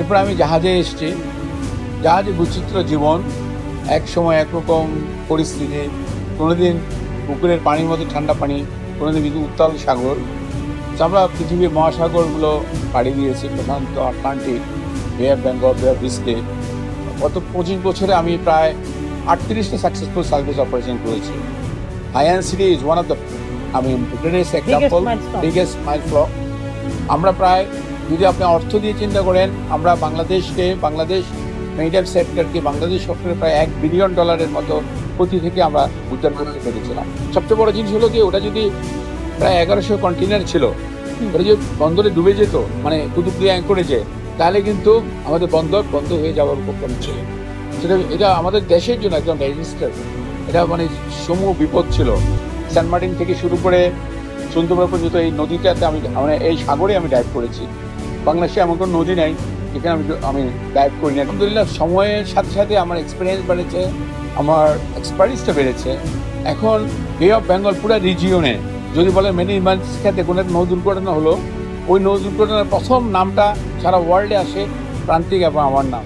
এরপর আমি জাহাজে এসেছি। জাহাজে বৈচিত্র্য জীবন, এক সময় একরকম পরিস্থিতি, কোনোদিন পুকুরের পানির মতো ঠান্ডা পানি, কোনোদিন কিন্তু উত্তাল সাগর। আমরা পৃথিবীর মহাসাগরগুলো পাড়ি দিয়েছি, প্রশান্ত আটলান্টিক, বে অফ বেঙ্গল, বে অফ বিস্কেট। গত 25 বছরে আমি প্রায় 38টা সাকসেসফুল সার্ভিস অপারেশন করেছি। Haiyan city is one of the greatest example, biggest milestone. আমরা প্রায়, যদি আপনি অর্থ দিয়ে চিন্তা করেন, আমরা বাংলাদেশ মেরিটাইম সেক্টরকে বাংলাদেশ সরকারের প্রায় $1 বিলিয়ন মতো ক্ষতি থেকে আমরা উদ্ধার করতে পেরেছিলাম। সবচেয়ে বড় জিনিস হলো কি, ওটা যদি প্রায় 1100 কন্টেনার ছিল, ওটা যদি বন্দরে ডুবে যেত, মানে কুতুবদিয়া অ্যাঙ্করেজে, তাহলে কিন্তু আমাদের বন্দর বন্ধ হয়ে যাওয়ার উপক্রম ছিল। এটা আমাদের দেশের জন্য একদম রেজিস্টার, এটা মানে সমূহ বিপদ ছিল। সেন্ট মার্টিন থেকে শুরু করে সুন্দরবন পর্যন্ত এই নদীটাতে আমি এই সাগরে আমি ডাইভ করেছি। বাংলাদেশে এমন কোনো নদী নাই যেখানে আমি ডাইভ করি না। আলহামদুলিল্লাহ, সময়ের সাথে সাথে আমার এক্সপিরিয়েন্স বেড়েছে, আমার এক্সপার্টিসটা বেড়েছে। এখন বে অফ বেঙ্গল পুরো রিজিয়নে যদি বলেন মেনি ইমার্জেন্সি খাতে কোনো একটা নৌ দুর্ঘটনা হলো, ওই নৌ দুর্ঘটনার প্রথম নামটা সারা ওয়ার্ল্ডে আসে প্রান্তিক এবং আমার নাম।